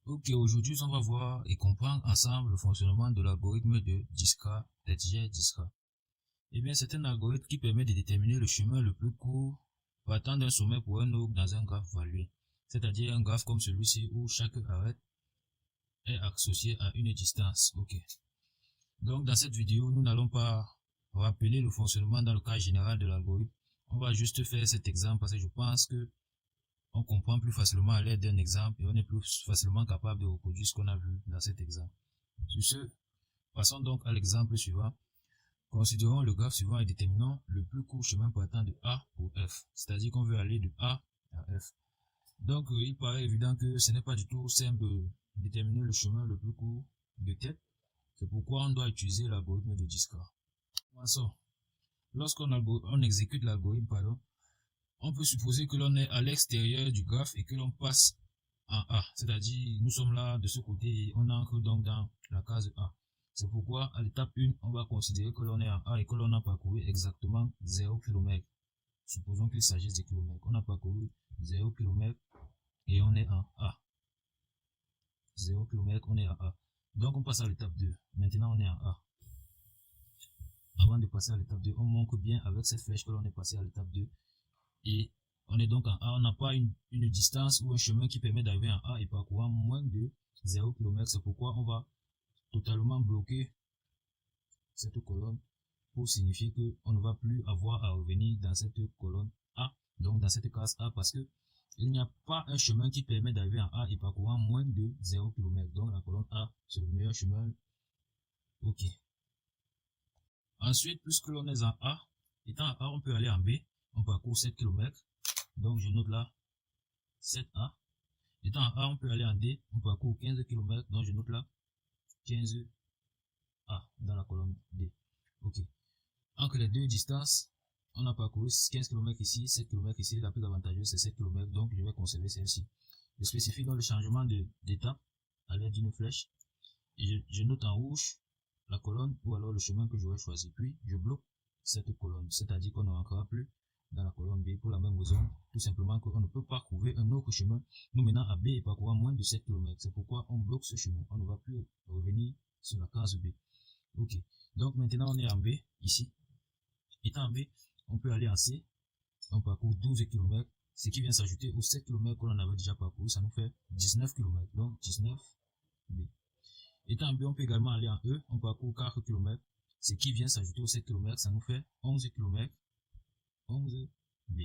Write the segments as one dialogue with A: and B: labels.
A: Ok, aujourd'hui, on va voir et comprendre ensemble le fonctionnement de l'algorithme de Discra, Discra. Eh bien, c'est un algorithme qui permet de déterminer le chemin le plus court partant d'un sommet pour un autre dans un graphe valué. C'est-à-dire un graphe comme celui-ci où chaque arête est associée à une distance. Ok. Donc, dans cette vidéo, nous n'allons pas rappeler le fonctionnement dans le cas général de l'algorithme. On va juste faire cet exemple parce que je pense que on comprend plus facilement à l'aide d'un exemple et on est plus facilement capable de reproduire ce qu'on a vu dans cet exemple. Sur ce, passons donc à l'exemple suivant. Considérons le graphe suivant et déterminons le plus court chemin partant de A pour F. C'est-à-dire qu'on veut aller de A à F. Donc, il paraît évident que ce n'est pas du tout simple de déterminer le chemin le plus court de tête. C'est pourquoi on doit utiliser l'algorithme de Discra. Commençons. Lorsqu'on exécute l'algorithme, on peut supposer que l'on est à l'extérieur du graphe et que l'on passe en A. C'est-à-dire, nous sommes là de ce côté et on entre donc dans la case A. C'est pourquoi, à l'étape 1, on va considérer que l'on est en A et que l'on a parcouru exactement 0 km. Supposons qu'il s'agisse de kilomètres. On a parcouru 0 km et on est en A. 0 km, on est en A. Donc, on passe à l'étape 2. Maintenant, on est en A. Avant de passer à l'étape 2, on montre bien avec cette flèche que l'on est passé à l'étape 2. Et on est donc en A, on n'a pas une distance ou un chemin qui permet d'arriver en A et parcourant moins de 0 km. C'est pourquoi on va totalement bloquer cette colonne pour signifier qu'on ne va plus avoir à revenir dans cette colonne A, donc dans cette case A, parce que il n'y a pas un chemin qui permet d'arriver en A et parcourant moins de 0 km. Donc la colonne A, c'est le meilleur chemin. Ok. Ensuite, puisque l'on est en A, étant en A, on peut aller en B, on parcourt 7 km. Donc je note là 7A. Étant en A, on peut aller en D, on parcourt 15 km, donc je note là 15A dans la colonne D. Ok. Entre les deux distances, on a parcouru 15 km ici, 7 km ici, la plus avantageuse c'est 7 km, donc je vais conserver celle-ci. Je spécifie donc le changement d'étape à l'aide d'une flèche, et je note en rouge la colonne ou alors le chemin que j'aurais choisi, puis je bloque cette colonne, c'est-à-dire qu'on ne rentrera plus dans la colonne B pour la même raison, tout simplement qu'on ne peut pas trouver un autre chemin nous menant à B et parcourant moins de 7 km. C'est pourquoi on bloque ce chemin, on ne va plus revenir sur la case B. Ok, donc maintenant on est en B, ici. Étant en B, on peut aller en C, on parcourt 12 km, ce qui vient s'ajouter aux 7 km que l'on avait déjà parcouru, ça nous fait 19 km, donc 19 B. Étant en B, on peut également aller en E, on parcourt 4 km, ce qui vient s'ajouter aux 7 km, ça nous fait 11 km, 11 B.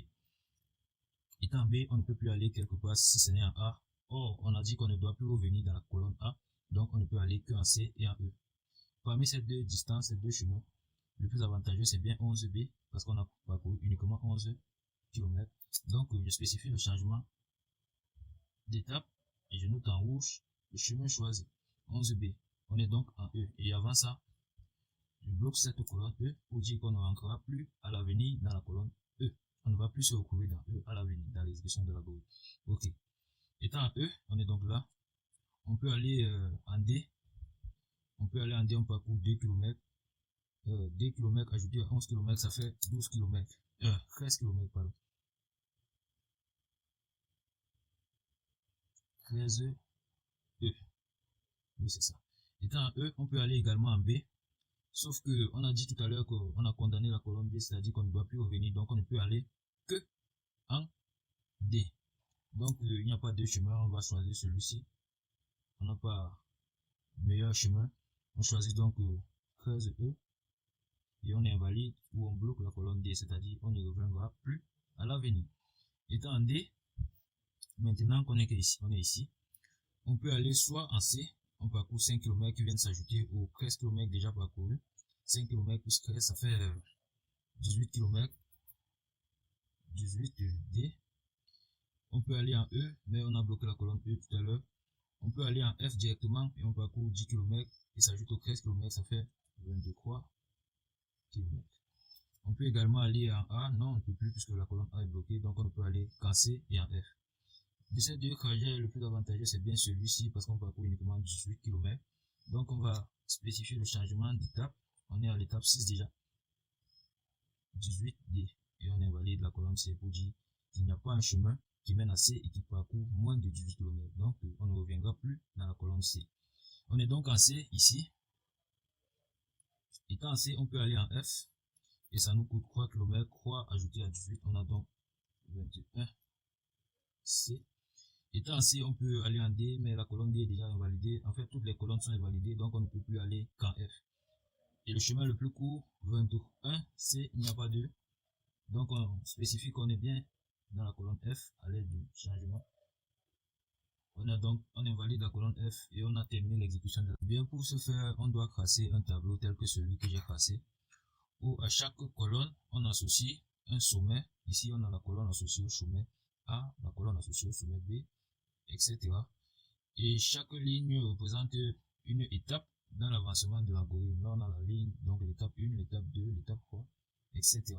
A: Étant en B, on ne peut plus aller quelque part si ce n'est en A. Or, on a dit qu'on ne doit plus revenir dans la colonne A, donc on ne peut aller que en C et en E. Parmi ces deux distances, ces deux chemins, le plus avantageux c'est bien 11B, parce qu'on a parcouru uniquement 11 km. Donc, je spécifie le changement d'étape et je note en rouge le chemin choisi, 11B. On est donc en E. Et avant ça, je bloque cette colonne E pour dire qu'on ne rentrera plus à l'avenir dans la colonne E. On ne va plus se retrouver dans E à l'avenir, dans l'exécution de l'algorithme. Ok. Étant en E, on est donc là. On peut aller en D. On peut aller en D, on parcourt 2 km. 2 km ajouté à 11 km, ça fait 12 km. 13 km, pardon. 13 E. Oui, c'est ça. Étant en E, on peut aller également en B. Sauf que on a dit tout à l'heure qu'on a condamné la colonne B, c'est-à-dire qu'on ne doit plus revenir, donc on ne peut aller que en D. Donc il n'y a pas de chemin, on va choisir celui-ci. On n'a pas meilleur chemin. On choisit donc 13E et on invalide ou on bloque la colonne D, c'est-à-dire on ne reviendra plus à l'avenir. Étant en D, maintenant qu'on est ici, on peut aller soit en C, on parcourt 5 km qui viennent s'ajouter aux 13 km déjà parcourus. 5 km plus 13, ça fait 18 km. 18 D. On peut aller en E, mais on a bloqué la colonne E tout à l'heure. On peut aller en F directement et on parcourt 10 km et s'ajoute aux 13 km, ça fait 23 km. On peut également aller en A, non, on ne peut plus puisque la colonne A est bloquée, donc on ne peut aller qu'en C et en F. De ces deux trajets, le plus avantageux c'est bien celui-ci parce qu'on parcourt uniquement 18 km. Donc on va spécifier le changement d'étape. On est à l'étape 6 déjà. 18D. Et on invalide la colonne C pour dire qu'il n'y a pas un chemin qui mène à C et qui parcourt moins de 18 km. Donc on ne reviendra plus dans C. On est donc en C ici. Étant en C, on peut aller en F. Et ça nous coûte 3 km, 3 ajouté à 18. On a donc 21 C. Étant en C, on peut aller en D, mais la colonne D est déjà invalidée. En fait, toutes les colonnes sont invalidées, donc on ne peut plus aller qu'en F. Et le chemin le plus court, 21 C, il n'y a pas de. Donc on spécifie qu'on est bien dans la colonne F à l'aide du changement. On invalide la colonne F et on a terminé l'exécution de la. Bien, pour ce faire, on doit tracer un tableau tel que celui que j'ai tracé, où à chaque colonne, on associe un sommet. Ici, on a la colonne associée au sommet A, la colonne associée au sommet B, etc. Et chaque ligne représente une étape dans l'avancement de l'algorithme. Là, on a la ligne, donc l'étape 1, l'étape 2, l'étape 3, etc.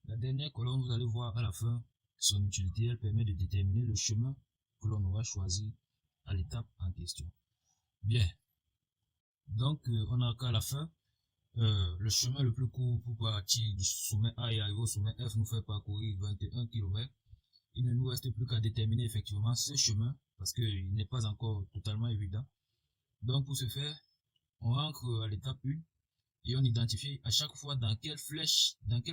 A: La dernière colonne, vous allez voir à la fin, son utilité, elle permet de déterminer le chemin que l'on aura choisi à l'étape en question. Bien. Donc, on a qu'à la fin, le chemin le plus court pour partir du sommet A et arriver au sommet F nous fait parcourir 21 km. Il ne nous reste plus qu'à déterminer effectivement ce chemin parce qu'il n'est pas encore totalement évident. Donc, pour ce faire, on rentre à l'étape 1 et on identifie à chaque fois dans quelle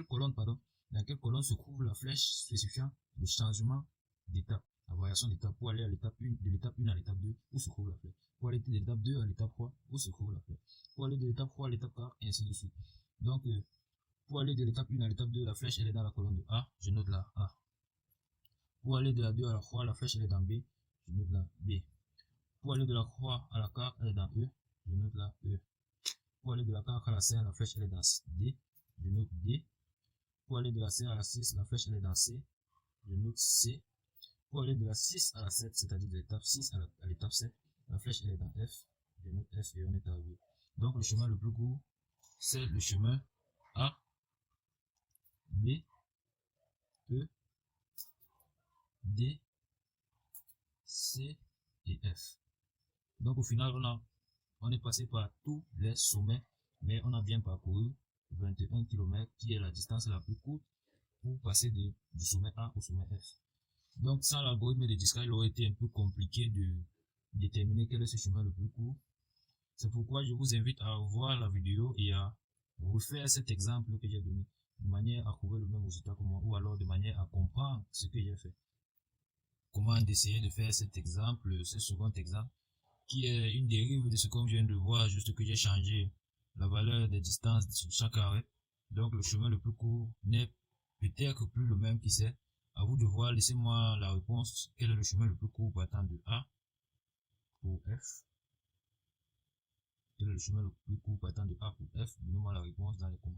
A: colonne se trouve la flèche spécifiant le changement d'étape, la variation d'étape pour aller à l'étape 1, de l'étape 1 à l'étape 2, où se trouve la flèche. Pour aller de l'étape 2 à l'étape 3, où se trouve la flèche. Pour aller de l'étape 3 à l'étape 4, et ainsi de suite. Donc, pour aller de l'étape 1 à l'étape 2, la flèche elle est dans la colonne de A, je note la A. Pour aller de la 2 à la 3, la flèche elle est dans B, je note la B. Pour aller de la 3 à la 4, elle est dans E, je note la E. Pour aller de la 4 à la 5, la flèche elle est dans D, je note D. Pour aller de la 5 à la 6, la flèche elle est dans C, je note C. Pour aller de la 6 à la 7, c'est-à-dire de l'étape 6 à l'étape 7, la flèche elle est dans F, je note F et on est arrivé. Donc le chemin le plus court, c'est le chemin A, B, E, D, C et F. Donc au final, on est passé par tous les sommets, mais on a bien parcouru 21 km qui est la distance la plus courte pour passer du sommet A au sommet F. Donc sans l'algorithme de Disca, il aurait été un peu compliqué de déterminer quel est ce chemin le plus court. C'est pourquoi je vous invite à voir la vidéo et à refaire cet exemple que j'ai donné, de manière à trouver le même résultat que moi, ou alors de manière à comprendre ce que j'ai fait. Comment essayer de faire cet exemple, ce second exemple, qui est une dérive de ce qu'on vient de voir, juste que j'ai changé la valeur des distances sur chaque arrêt. Donc le chemin le plus court n'est peut-être plus le même qui sait. À vous de voir, laissez-moi la réponse. Quel est le chemin le plus court partant de A pour F? Quel est le chemin le plus court partant de A pour F? Donnez-moi la réponse dans les commentaires.